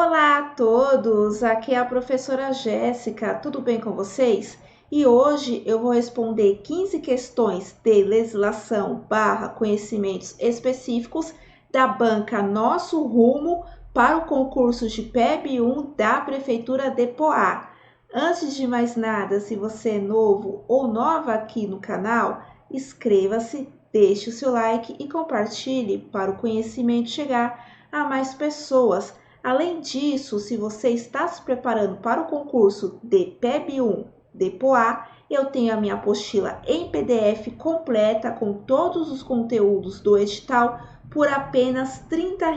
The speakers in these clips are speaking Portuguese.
Olá a todos, aqui é a professora Jéssica, tudo bem com vocês? E hoje eu vou responder 15 questões de legislação / conhecimentos específicos da banca Nosso Rumo para o concurso de PEB-1 da Prefeitura de Poá. Antes de mais nada, se você é novo ou nova aqui no canal, inscreva-se, deixe o seu like e compartilhe para o conhecimento chegar a mais pessoas. Além disso, se você está se preparando para o concurso de PEB-1 de Poá, eu tenho a minha apostila em PDF completa com todos os conteúdos do edital por apenas R$ 30.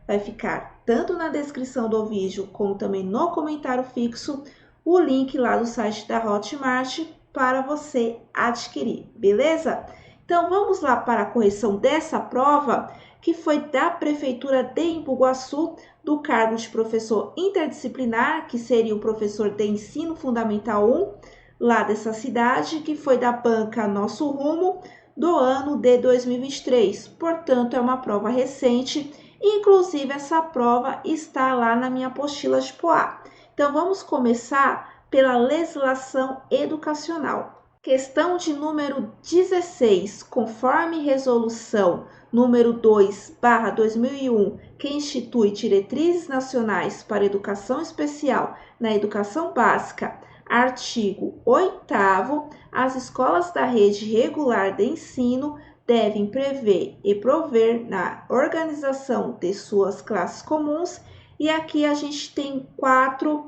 Vai ficar tanto na descrição do vídeo como também no comentário fixo o link lá do site da Hotmart para você adquirir, beleza? Então vamos lá para a correção dessa prova, que foi da Prefeitura de Embu-Guaçu, do cargo de professor interdisciplinar, que seria o professor de ensino fundamental 1, lá dessa cidade, que foi da banca Nosso Rumo, do ano de 2023. Portanto, é uma prova recente, inclusive essa prova está lá na minha apostila de Poá. Então, vamos começar pela legislação educacional. Questão de número 16, conforme resolução número 2/2001, que institui diretrizes nacionais para educação especial na educação básica, artigo 8º, as escolas da rede regular de ensino devem prever e prover na organização de suas classes comuns. E aqui a gente tem 4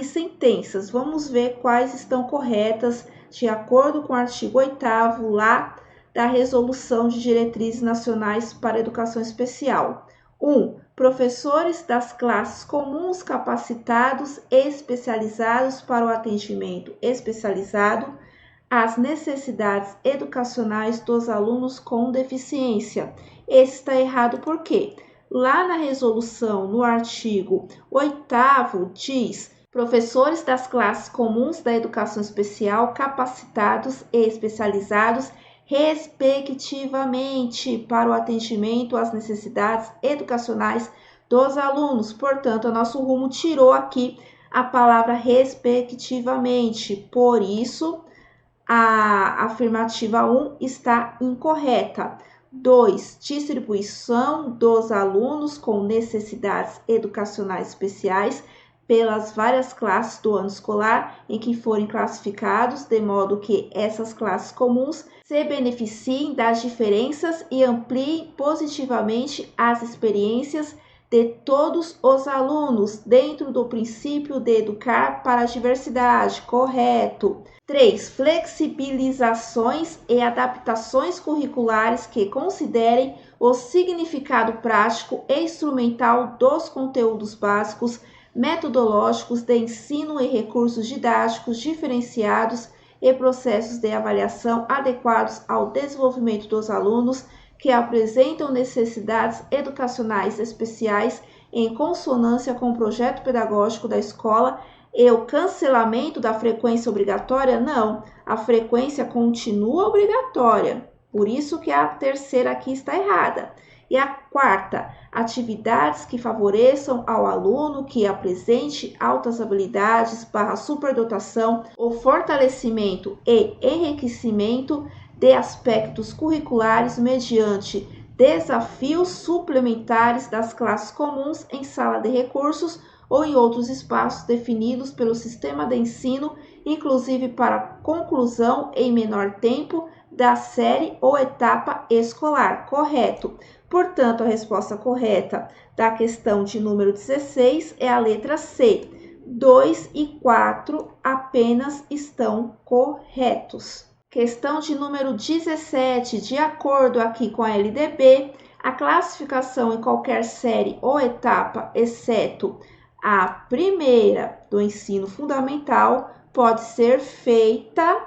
sentenças. Vamos ver quais estão corretas de acordo com o artigo 8º lá da Resolução de Diretrizes Nacionais para a Educação Especial. 1. Professores das classes comuns capacitados e especializados para o atendimento especializado às necessidades educacionais dos alunos com deficiência. Esse está errado por quê? Lá na resolução, no artigo 8º, diz: professores das classes comuns da educação especial capacitados e especializados respectivamente para o atendimento às necessidades educacionais dos alunos. Portanto, o Nosso Rumo tirou aqui a palavra respectivamente. Por isso, a afirmativa 1 está incorreta. 2. Distribuição dos alunos com necessidades educacionais especiais pelas várias classes do ano escolar em que forem classificados, de modo que essas classes comuns se beneficiem das diferenças e ampliem positivamente as experiências de todos os alunos, dentro do princípio de educar para a diversidade, correto. 3. Flexibilizações e adaptações curriculares que considerem o significado prático e instrumental dos conteúdos básicos, metodológicos de ensino e recursos didáticos diferenciados e processos de avaliação adequados ao desenvolvimento dos alunos que apresentam necessidades educacionais especiais em consonância com o projeto pedagógico da escola. E o cancelamento da frequência obrigatória? Não, a frequência continua obrigatória, por isso que a terceira aqui está errada. E a 4ª, atividades que favoreçam ao aluno que apresente altas habilidades / superdotação, o fortalecimento e enriquecimento de aspectos curriculares mediante desafios suplementares das classes comuns em sala de recursos ou em outros espaços definidos pelo sistema de ensino, inclusive para conclusão em menor tempo da série ou etapa escolar, correto? Portanto, a resposta correta da questão de número 16 é a letra C. 2 e 4 apenas estão corretos. Questão de número 17, de acordo aqui com a LDB, a classificação em qualquer série ou etapa, exceto a primeira do ensino fundamental, pode ser feita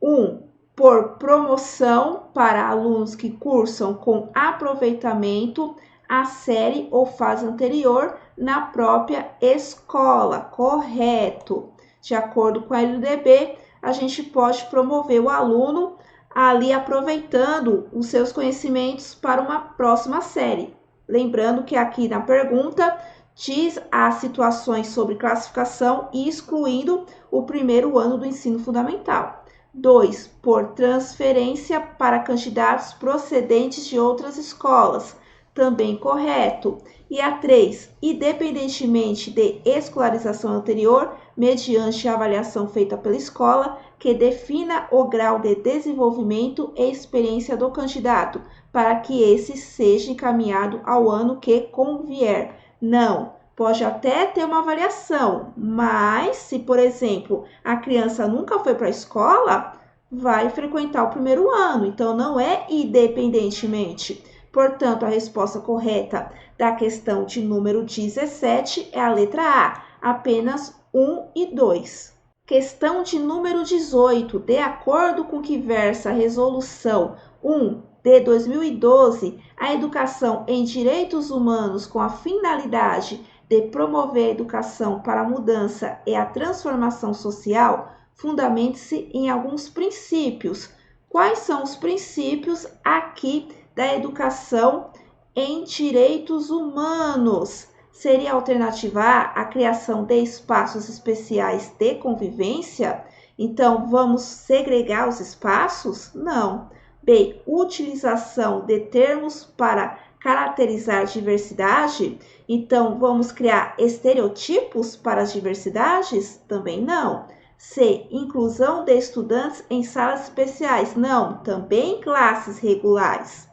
1. Por promoção para alunos que cursam com aproveitamento a série ou fase anterior na própria escola, correto? De acordo com a LDB, a gente pode promover o aluno ali aproveitando os seus conhecimentos para uma próxima série. Lembrando que aqui na pergunta diz as situações sobre classificação e excluindo o primeiro ano do ensino fundamental. 2. Por transferência para candidatos procedentes de outras escolas, também correto. E a 3. Independentemente de escolarização anterior, mediante a avaliação feita pela escola, que defina o grau de desenvolvimento e experiência do candidato, para que esse seja encaminhado ao ano que convier. Não, pode até ter uma avaliação, mas se, por exemplo, a criança nunca foi para a escola, vai frequentar o primeiro ano, então não é independentemente. Portanto, a resposta correta da questão de número 17 é a letra A, apenas 1 e 2. Questão de número 18, de acordo com que versa a resolução 1 de 2012, a educação em direitos humanos com a finalidade de promover a educação para a mudança e a transformação social, fundamente-se em alguns princípios. Quais são os princípios aqui da educação em direitos humanos? Seria a alternativa A, a criação de espaços especiais de convivência? Então, vamos segregar os espaços? Não. B, utilização de termos para caracterizar diversidade? Então, vamos criar estereotipos para as diversidades? Também não. C, inclusão de estudantes em salas especiais? Não, também classes regulares.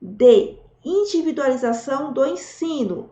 D, individualização do ensino?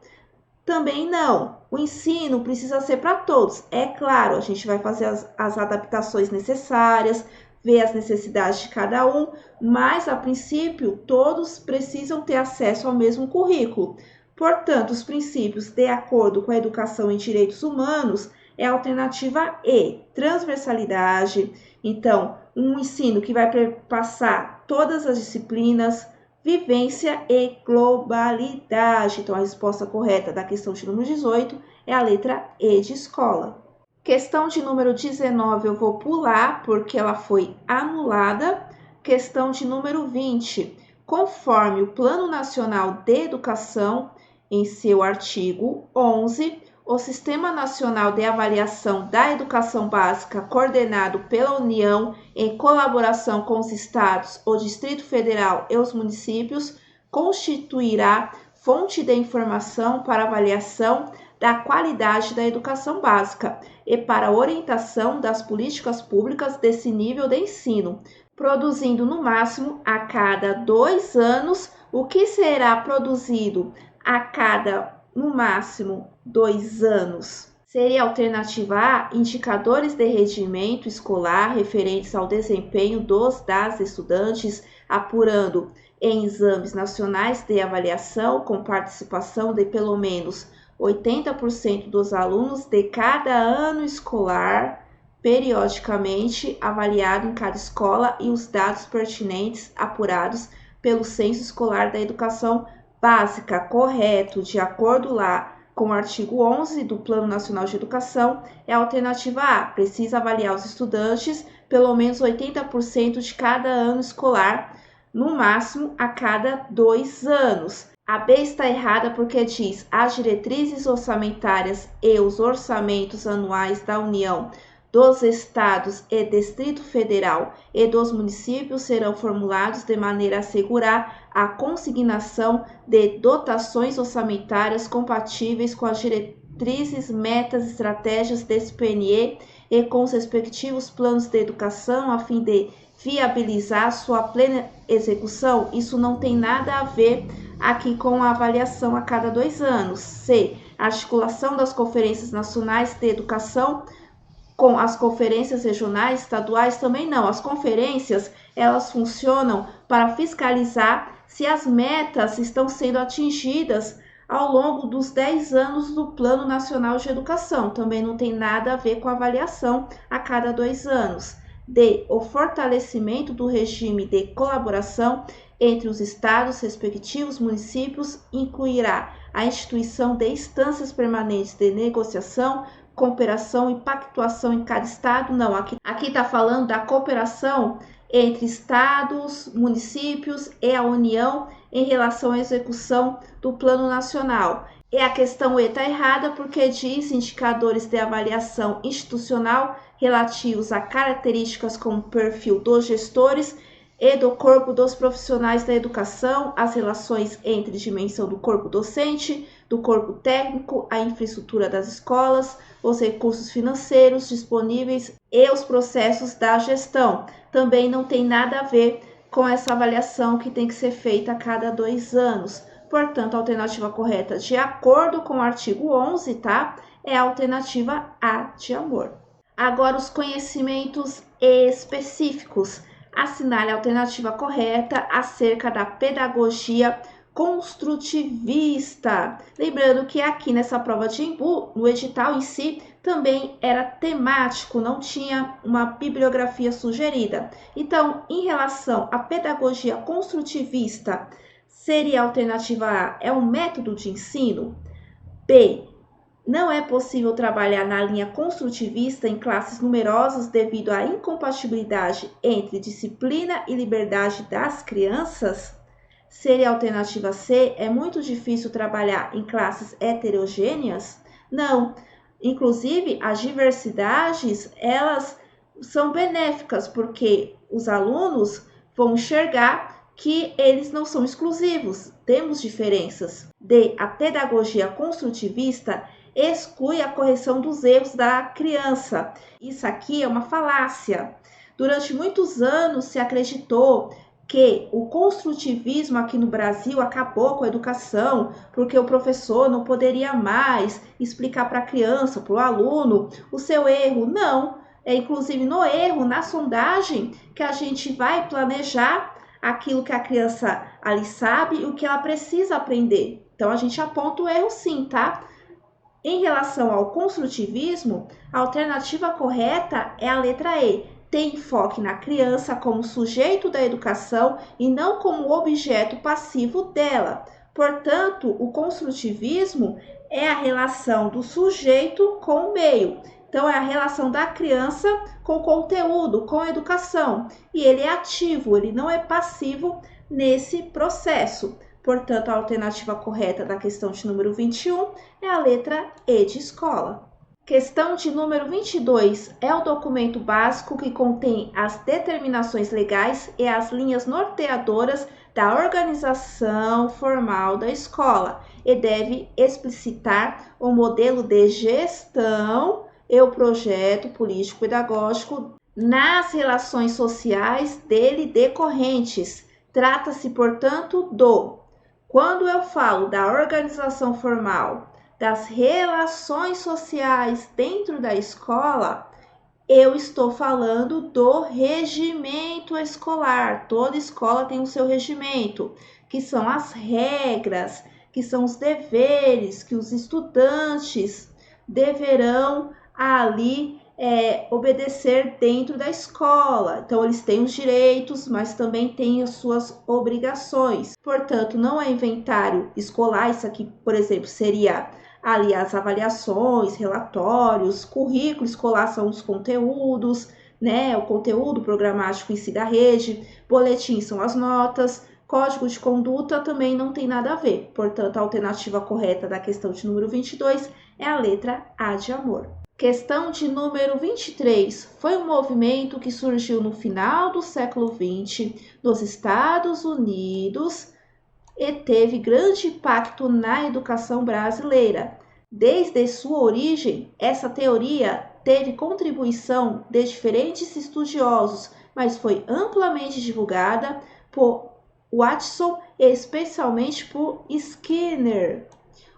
Também não. O ensino precisa ser para todos. É claro, a gente vai fazer as adaptações necessárias, ver as necessidades de cada um, mas a princípio todos precisam ter acesso ao mesmo currículo. Portanto, os princípios de acordo com a educação em direitos humanos é a alternativa E, transversalidade. Então, um ensino que vai perpassar todas as disciplinas, vivência e globalidade. Então, a resposta correta da questão de número 18 é a letra E de escola. Questão de número 19 eu vou pular porque ela foi anulada. Questão de número 20. Conforme o Plano Nacional de Educação, em seu artigo 11, o Sistema Nacional de Avaliação da Educação Básica, coordenado pela União em colaboração com os estados, o Distrito Federal e os municípios, constituirá fonte de informação para avaliação da qualidade da educação básica e para orientação das políticas públicas desse nível de ensino, produzindo no máximo a cada 2 anos. O que será produzido a cada, no máximo, 2 anos? Seria a alternativa A, indicadores de rendimento escolar referentes ao desempenho das estudantes, apurando em exames nacionais de avaliação com participação de pelo menos 80% dos alunos de cada ano escolar, periodicamente avaliado em cada escola, e os dados pertinentes apurados pelo Censo Escolar da Educação Básica. Correto, de acordo lá com o artigo 11 do Plano Nacional de Educação, é a alternativa A. Precisa avaliar os estudantes pelo menos 80% de cada ano escolar, no máximo a cada 2 anos. A B está errada porque diz: as diretrizes orçamentárias e os orçamentos anuais da União, dos Estados e Distrito Federal e dos municípios serão formulados de maneira a assegurar a consignação de dotações orçamentárias compatíveis com as diretrizes, metas e estratégias desse PNE e com os respectivos planos de educação, a fim de viabilizar sua plena execução. Isso não tem nada a ver aqui com a avaliação a cada 2 anos. C, articulação das conferências nacionais de educação com as conferências regionais, estaduais, também não. As conferências, elas funcionam para fiscalizar se as metas estão sendo atingidas ao longo dos 10 anos do Plano Nacional de Educação. Também não tem nada a ver com a avaliação a cada 2 anos. D, o fortalecimento do regime de colaboração entre os estados, respectivos municípios, incluirá a instituição de instâncias permanentes de negociação, cooperação e pactuação em cada estado. Não, aqui está falando da cooperação entre estados, municípios e a União em relação à execução do Plano Nacional. E a questão E está errada porque diz indicadores de avaliação institucional relativos a características como perfil dos gestores e do corpo dos profissionais da educação, as relações entre dimensão do corpo docente, do corpo técnico, a infraestrutura das escolas, os recursos financeiros disponíveis e os processos da gestão. Também não tem nada a ver com essa avaliação que tem que ser feita a cada 2 anos. Portanto, a alternativa correta, de acordo com o artigo 11, tá? É a alternativa A de amor. Agora, os conhecimentos específicos. Assinale a alternativa correta acerca da pedagogia construtivista. Lembrando que aqui nessa prova de Embu, no edital em si, também era temático, não tinha uma bibliografia sugerida. Então, em relação à pedagogia construtivista, seria a alternativa A, é um método de ensino? B, não é possível trabalhar na linha construtivista em classes numerosas devido à incompatibilidade entre disciplina e liberdade das crianças? Seria a alternativa C, é muito difícil trabalhar em classes heterogêneas? Não. Inclusive, as diversidades, elas são benéficas, porque os alunos vão enxergar que eles não são exclusivos, temos diferenças. D, a pedagogia construtivista exclui a correção dos erros da criança. Isso aqui é uma falácia. Durante muitos anos se acreditou que o construtivismo aqui no Brasil acabou com a educação, porque o professor não poderia mais explicar para a criança, para o aluno, o seu erro. Não, é inclusive no erro, na sondagem, que a gente vai planejar aquilo que a criança ali sabe e o que ela precisa aprender. Então, a gente aponta o erro sim, tá? Em relação ao construtivismo, a alternativa correta é a letra E. Tem enfoque na criança como sujeito da educação e não como objeto passivo dela. Portanto, o construtivismo é a relação do sujeito com o meio. Então, é a relação da criança com o conteúdo, com a educação. E ele é ativo, ele não é passivo nesse processo. Portanto, a alternativa correta da questão de número 21 é a letra E de escola. Questão de número 22 é o documento básico que contém as determinações legais e as linhas norteadoras da organização formal da escola e deve explicitar o modelo de gestão e o projeto político-pedagógico nas relações sociais dele decorrentes. Trata-se, portanto, quando eu falo da organização formal, das relações sociais dentro da escola, eu estou falando do regimento escolar. Toda escola tem o seu regimento, que são as regras, que são os deveres que os estudantes deverão ali obedecer dentro da escola. Então, eles têm os direitos, mas também têm as suas obrigações. Portanto, não é inventário escolar. Isso aqui, por exemplo, seria ali as avaliações, relatórios, currículo escolar são os conteúdos, né? O conteúdo programático em si da rede, boletim são as notas, código de conduta também não tem nada a ver. Portanto, a alternativa correta da questão de número 22 é a letra A de amor. Questão de número 23. Foi um movimento que surgiu no final do século XX nos Estados Unidos e teve grande impacto na educação brasileira. Desde sua origem, essa teoria teve contribuição de diferentes estudiosos, mas foi amplamente divulgada por Watson e especialmente por Skinner.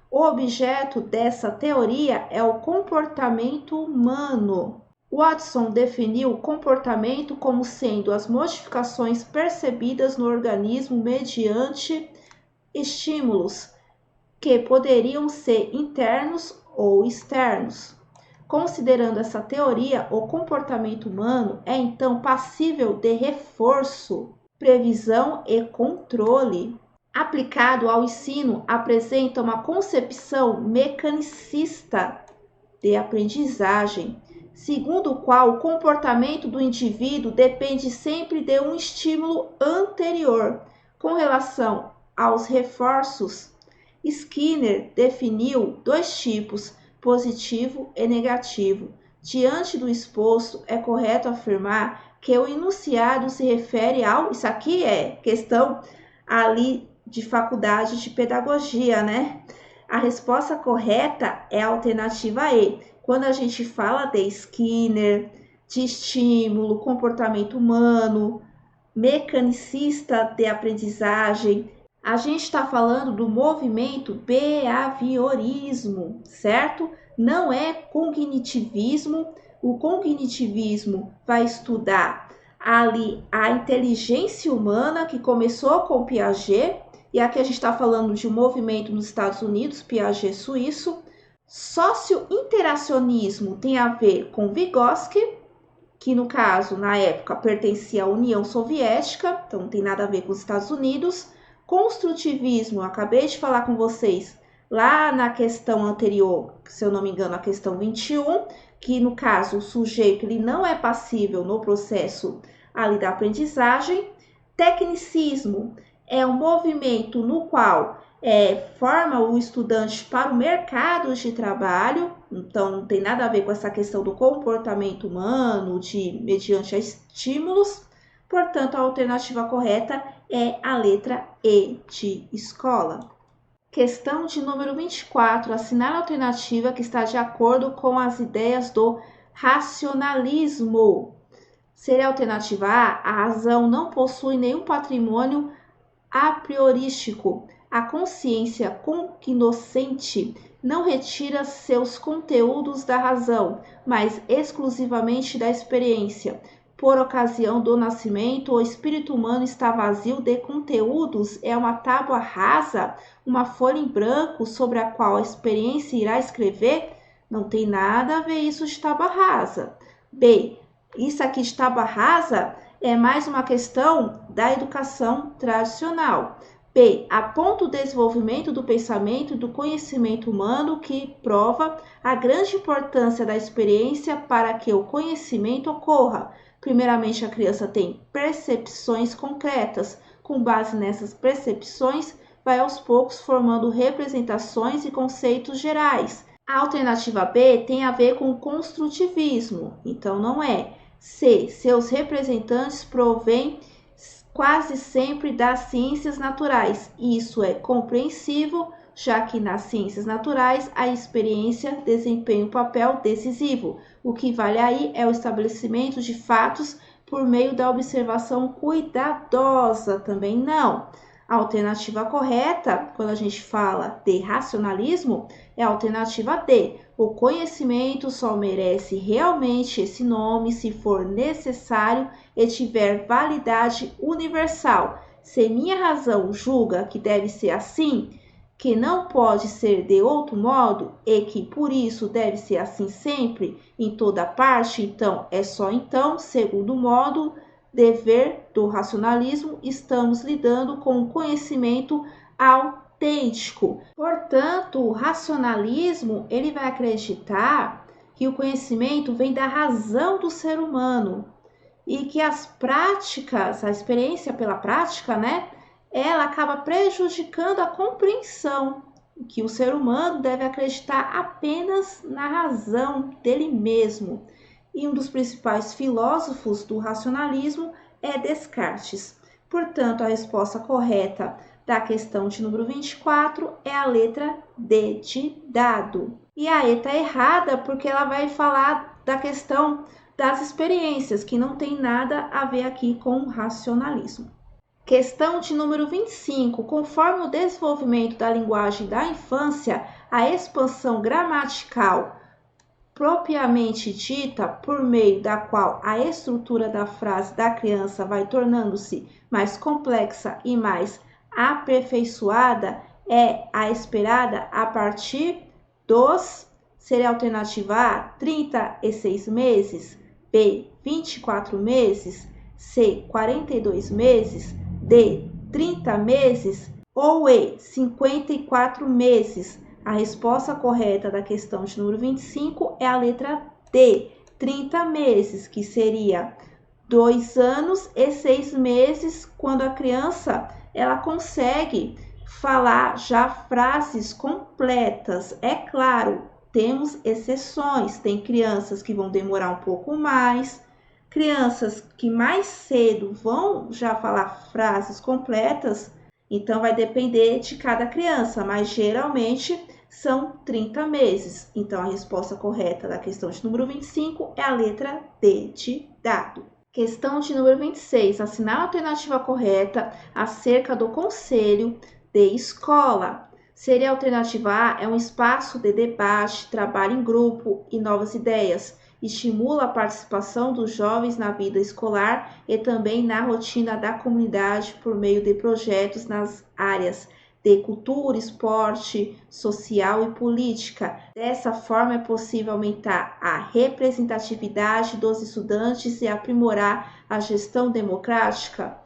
O objeto dessa teoria é o comportamento humano. Watson definiu o comportamento como sendo as modificações percebidas no organismo mediante estímulos que poderiam ser internos ou externos. Considerando essa teoria, o comportamento humano é então passível de reforço, previsão e controle. Aplicado ao ensino, apresenta uma concepção mecanicista de aprendizagem, segundo o qual o comportamento do indivíduo depende sempre de um estímulo anterior com relação aos reforços Skinner definiu dois tipos, positivo e negativo. Diante do exposto, é correto afirmar que o enunciado se refere ao... Isso aqui é questão ali de faculdade de pedagogia, né? A resposta correta é a alternativa E. Quando a gente fala de Skinner, de estímulo, comportamento humano, mecanicista de aprendizagem, a gente está falando do movimento behaviorismo, certo? Não é cognitivismo. O cognitivismo vai estudar ali a inteligência humana, que começou com Piaget, e aqui a gente está falando de um movimento nos Estados Unidos, Piaget suíço. Socio-interacionismo tem a ver com Vygotsky, que no caso, na época, pertencia à União Soviética, então não tem nada a ver com os Estados Unidos. Construtivismo, acabei de falar com vocês lá na questão anterior, se eu não me engano, a questão 21, que no caso o sujeito ele não é passível no processo ali da aprendizagem. Tecnicismo é um movimento no qual forma o estudante para o mercado de trabalho, então não tem nada a ver com essa questão do comportamento humano, mediante estímulos. Portanto, a alternativa correta é a letra E de escola. Questão de número 24. Assinale a alternativa que está de acordo com as ideias do racionalismo. Seria a alternativa A. A razão não possui nenhum patrimônio a priorístico. A consciência cognoscente não retira seus conteúdos da razão, mas exclusivamente da experiência. Por ocasião do nascimento, o espírito humano está vazio de conteúdos, é uma tábua rasa, uma folha em branco sobre a qual a experiência irá escrever? Não tem nada a ver isso de tábua rasa. B. Isso aqui de tábua rasa é mais uma questão da educação tradicional. B. Aponta o desenvolvimento do pensamento e do conhecimento humano que prova a grande importância da experiência para que o conhecimento ocorra. Primeiramente, a criança tem percepções concretas. Com base nessas percepções, vai aos poucos formando representações e conceitos gerais. A alternativa B tem a ver com o construtivismo, então não é. C. Seus representantes provêm quase sempre das ciências naturais. Isso é compreensível, já que nas ciências naturais a experiência desempenha um papel decisivo. O que vale aí é o estabelecimento de fatos por meio da observação cuidadosa. Também não. A alternativa correta, quando a gente fala de racionalismo, é a alternativa D. O conhecimento só merece realmente esse nome se for necessário e tiver validade universal. Se minha razão julga que deve ser assim, que não pode ser de outro modo e que por isso deve ser assim sempre, em toda parte, então é só então, segundo modo, dever do racionalismo, estamos lidando com um conhecimento autêntico. Portanto, o racionalismo, ele vai acreditar que o conhecimento vem da razão do ser humano e que as práticas, a experiência pela prática, né, ela acaba prejudicando a compreensão, que o ser humano deve acreditar apenas na razão dele mesmo. E um dos principais filósofos do racionalismo é Descartes. Portanto, a resposta correta da questão de número 24 é a letra D de dado. E a E está errada porque ela vai falar da questão das experiências, que não tem nada a ver aqui com o racionalismo. Questão de número 25. Conforme o desenvolvimento da linguagem da infância, a expansão gramatical propriamente dita, por meio da qual a estrutura da frase da criança vai tornando-se mais complexa e mais aperfeiçoada, é a esperada a partir dos... Seria a alternativa A, 36 meses, B, 24 meses, C, 42 meses, D, 30 meses ou E, 54 meses. A resposta correta da questão de número 25 é a letra D, 30 meses, que seria 2 anos e 6 meses, quando a criança ela consegue falar já frases completas. É claro, temos exceções, tem crianças que vão demorar um pouco mais, crianças que mais cedo vão já falar frases completas, então vai depender de cada criança, mas geralmente são 30 meses. Então a resposta correta da questão de número 25 é a letra D de dado. Questão de número 26, assinar a alternativa correta acerca do conselho de escola. Seria a alternativa A, é um espaço de debate, trabalho em grupo e novas ideias. Estimula a participação dos jovens na vida escolar e também na rotina da comunidade por meio de projetos nas áreas de cultura, esporte, social e política. Dessa forma, é possível aumentar a representatividade dos estudantes e aprimorar a gestão democrática.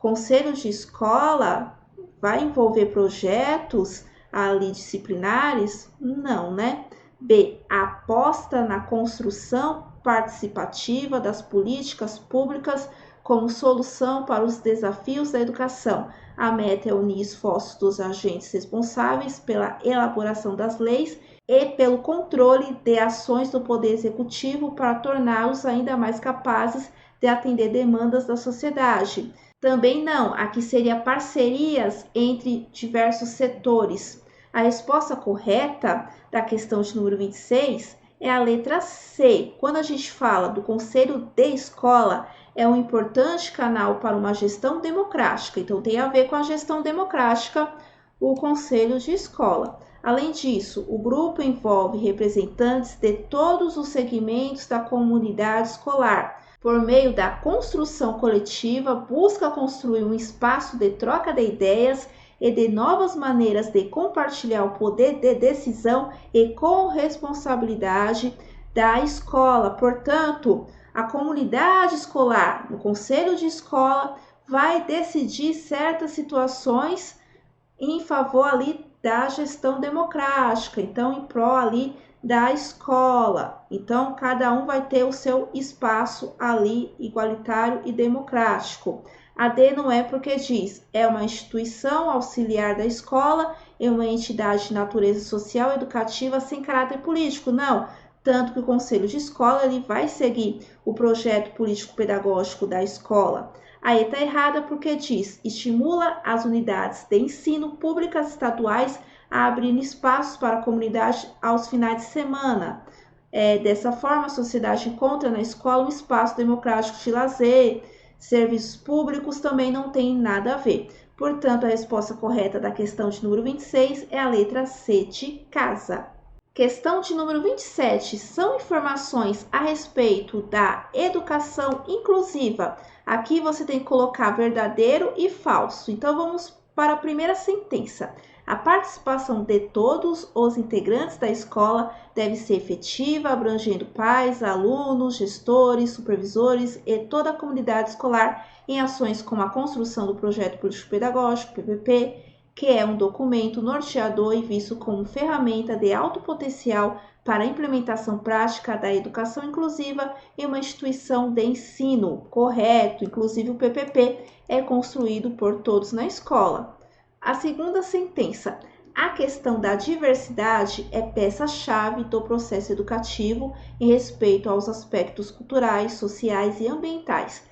Conselhos de escola vai envolver projetos ali disciplinares? Não, né? B. Aposta na construção participativa das políticas públicas como solução para os desafios da educação. A meta é unir esforços dos agentes responsáveis pela elaboração das leis e pelo controle de ações do Poder Executivo para torná-los ainda mais capazes de atender demandas da sociedade. Também não, aqui seria parcerias entre diversos setores. A resposta correta da questão de número 26 é a letra C. Quando a gente fala do Conselho de Escola, é um importante canal para uma gestão democrática. Então, tem a ver com a gestão democrática o Conselho de Escola. Além disso, o grupo envolve representantes de todos os segmentos da comunidade escolar. Por meio da construção coletiva, busca construir um espaço de troca de ideias e de novas maneiras de compartilhar o poder de decisão e corresponsabilidade da escola. Portanto, a comunidade escolar, no conselho de escola, vai decidir certas situações em favor ali da gestão democrática, então em prol ali da escola. Então, cada um vai ter o seu espaço ali igualitário e democrático. A D não é porque diz, é uma instituição auxiliar da escola, é uma entidade de natureza social e educativa sem caráter político. Não, tanto que o conselho de escola ele vai seguir o projeto político-pedagógico da escola. A E está errada porque diz, estimula as unidades de ensino públicas estaduais a abrir espaços para a comunidade aos finais de semana. Dessa forma, a sociedade encontra na escola um espaço democrático de lazer. Serviços públicos também não tem nada a ver. Portanto, a resposta correta da questão de número 26 é a letra C de casa. Questão de número 27. São informações a respeito da educação inclusiva. Aqui você tem que colocar verdadeiro e falso. Então, vamos para a primeira sentença. A participação de todos os integrantes da escola deve ser efetiva, abrangendo pais, alunos, gestores, supervisores e toda a comunidade escolar em ações como a construção do projeto político-pedagógico, PPP, que é um documento norteador e visto como ferramenta de alto potencial para a implementação prática da educação inclusiva em uma instituição de ensino. Correto, inclusive o PPP é construído por todos na escola. A segunda sentença. A questão da diversidade é peça-chave do processo educativo em respeito aos aspectos culturais, sociais e ambientais.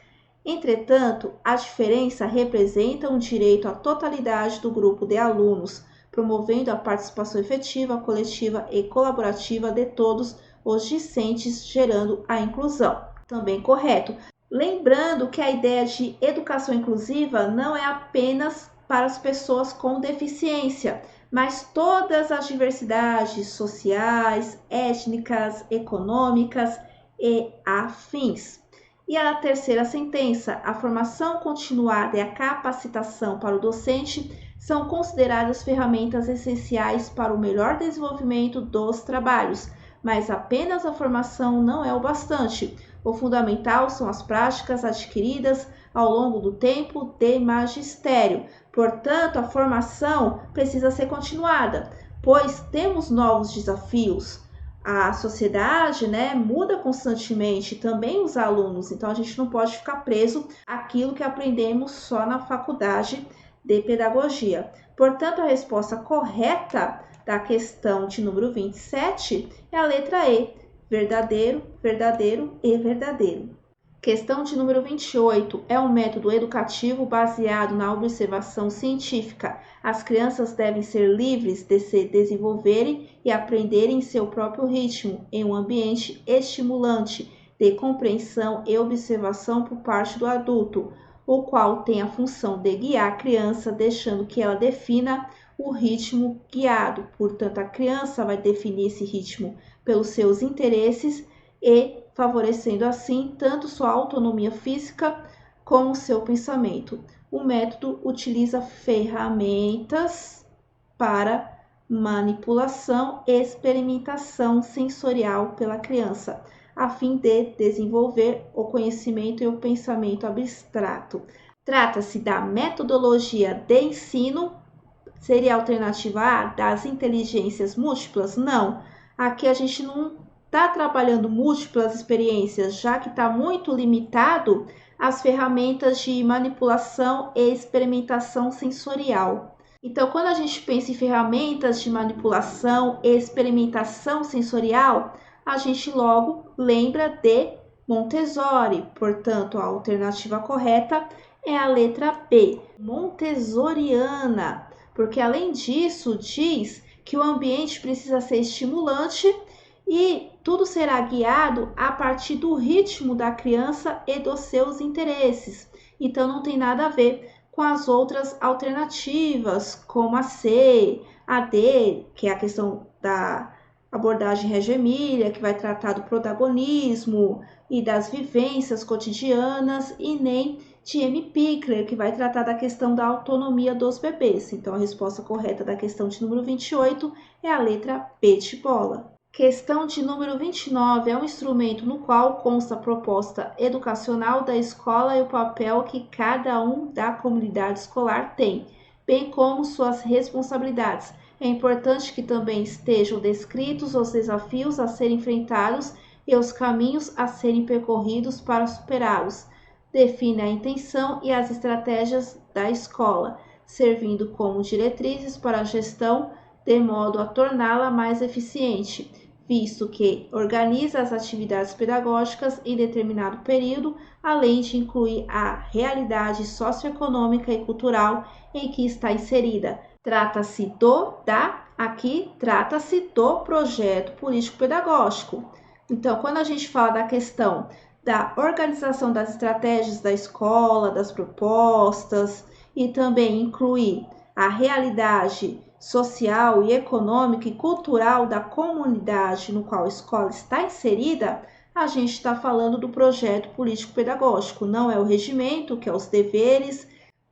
Entretanto, a diferença representa um direito à totalidade do grupo de alunos, promovendo a participação efetiva, coletiva e colaborativa de todos os discentes, gerando a inclusão. Também correto. Lembrando que a ideia de educação inclusiva não é apenas para as pessoas com deficiência, mas todas as diversidades sociais, étnicas, econômicas e afins. E a terceira sentença, a formação continuada e a capacitação para o docente são consideradas ferramentas essenciais para o melhor desenvolvimento dos trabalhos, mas apenas a formação não é o bastante. O fundamental são as práticas adquiridas ao longo do tempo de magistério. Portanto, a formação precisa ser continuada, pois temos novos desafios. A sociedade, muda constantemente, também os alunos, então a gente não pode ficar preso àquilo que aprendemos só na faculdade de pedagogia. Portanto, a resposta correta da questão de número 27 é a letra E, verdadeiro, verdadeiro e verdadeiro. Questão de número 28 é um método educativo baseado na observação científica. As crianças devem ser livres de se desenvolverem e aprenderem em seu próprio ritmo, em um ambiente estimulante de compreensão e observação por parte do adulto, o qual tem a função de guiar a criança, deixando que ela defina o ritmo guiado. Portanto, a criança vai definir esse ritmo pelos seus interesses e favorecendo assim tanto sua autonomia física como seu pensamento. O método utiliza ferramentas para manipulação e experimentação sensorial pela criança, a fim de desenvolver o conhecimento e o pensamento abstrato. Trata-se da metodologia de ensino. Seria a alternativa A das inteligências múltiplas? Não. Aqui a gente não está trabalhando múltiplas experiências, já que está muito limitado às ferramentas de manipulação e experimentação sensorial. Então, quando a gente pensa em ferramentas de manipulação e experimentação sensorial, a gente logo lembra de Montessori. Portanto, a alternativa correta é a letra B, montessoriana, porque além disso diz que o ambiente precisa ser estimulante e tudo será guiado a partir do ritmo da criança e dos seus interesses. Então, não tem nada a ver com as outras alternativas, como a C, a D, que é a questão da abordagem Reggio Emilia, que vai tratar do protagonismo e das vivências cotidianas, e nem de M. Pickler, que vai tratar da questão da autonomia dos bebês. Então, a resposta correta da questão de número 28 é a letra B de bola. Questão de número 29 é um instrumento no qual consta a proposta educacional da escola e o papel que cada um da comunidade escolar tem, bem como suas responsabilidades. É importante que também estejam descritos os desafios a serem enfrentados e os caminhos a serem percorridos para superá-los. Define a intenção e as estratégias da escola, servindo como diretrizes para a gestão, de modo a torná-la mais eficiente, visto que organiza as atividades pedagógicas em determinado período, além de incluir a realidade socioeconômica e cultural em que está inserida. Trata-se do projeto político-pedagógico. Então, quando a gente fala da questão da organização das estratégias da escola, das propostas, e também incluir a realidade social e econômica e cultural da comunidade no qual a escola está inserida, a gente está falando do projeto político-pedagógico. Não é o regimento, que é os deveres,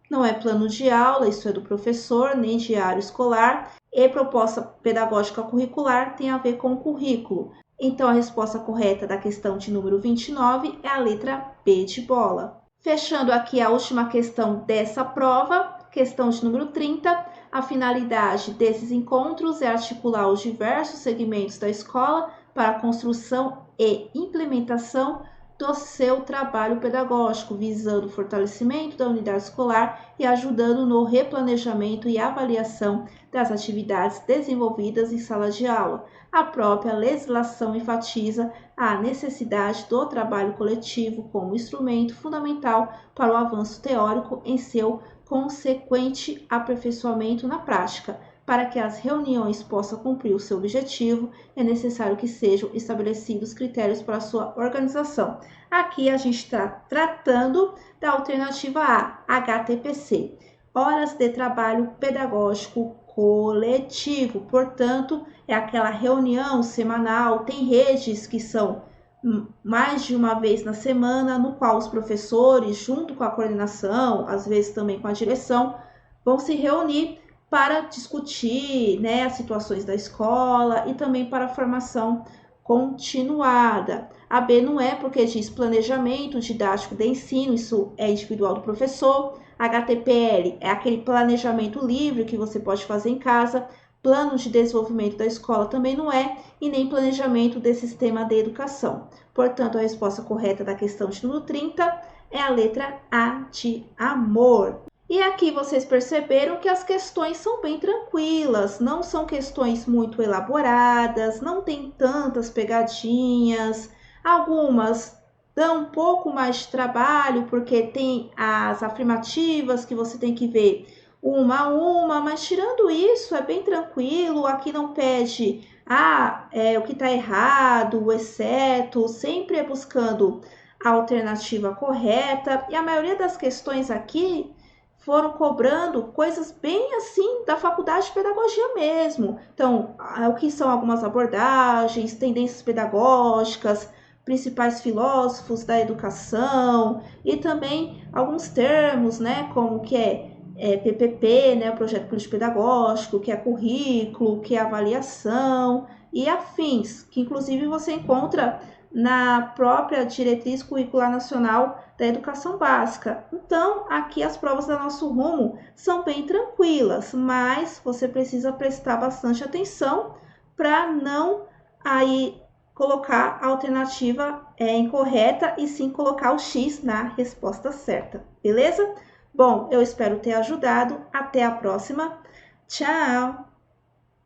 não é plano de aula, isso é do professor, nem diário escolar, e proposta pedagógica curricular tem a ver com o currículo. Então, a resposta correta da questão de número 29 é a letra B de bola. Fechando aqui a última questão dessa prova, questão de número 30, a finalidade desses encontros é articular os diversos segmentos da escola para a construção e implementação do seu trabalho pedagógico, visando o fortalecimento da unidade escolar e ajudando no replanejamento e avaliação das atividades desenvolvidas em sala de aula. A própria legislação enfatiza a necessidade do trabalho coletivo como instrumento fundamental para o avanço teórico em seu consequente aperfeiçoamento na prática. Para que as reuniões possam cumprir o seu objetivo, é necessário que sejam estabelecidos critérios para sua organização. Aqui a gente está tratando da alternativa A, HTPC, Horas de Trabalho Pedagógico Coletivo. Portanto, é aquela reunião semanal, tem redes que são mais de uma vez na semana, no qual os professores, junto com a coordenação, às vezes também com a direção, vão se reunir para discutir, as situações da escola e também para a formação continuada. A B não é, porque diz planejamento didático de ensino, isso é individual do professor. HTPL é aquele planejamento livre que você pode fazer em casa. Plano de desenvolvimento da escola também não é, e nem planejamento de sistema de educação. Portanto, a resposta correta da questão de número 30 é a letra A de amor. E aqui vocês perceberam que as questões são bem tranquilas, não são questões muito elaboradas, não tem tantas pegadinhas, algumas dão um pouco mais de trabalho, porque tem as afirmativas que você tem que ver uma a uma, mas tirando isso, é bem tranquilo, aqui não pede o que está errado, o exceto, sempre é buscando a alternativa correta, e a maioria das questões aqui foram cobrando coisas bem assim da faculdade de pedagogia mesmo. Então, o que são algumas abordagens, tendências pedagógicas, principais filósofos da educação e também alguns termos, né, como que é PPP, né, o projeto político pedagógico, que é currículo, que é avaliação e afins, que inclusive você encontra na própria diretriz curricular nacional da educação básica. Então, aqui as provas da Nosso Rumo são bem tranquilas, mas você precisa prestar bastante atenção para não aí colocar a alternativa incorreta e sim colocar o X na resposta certa, beleza? Bom, eu espero ter ajudado. Até a próxima. Tchau!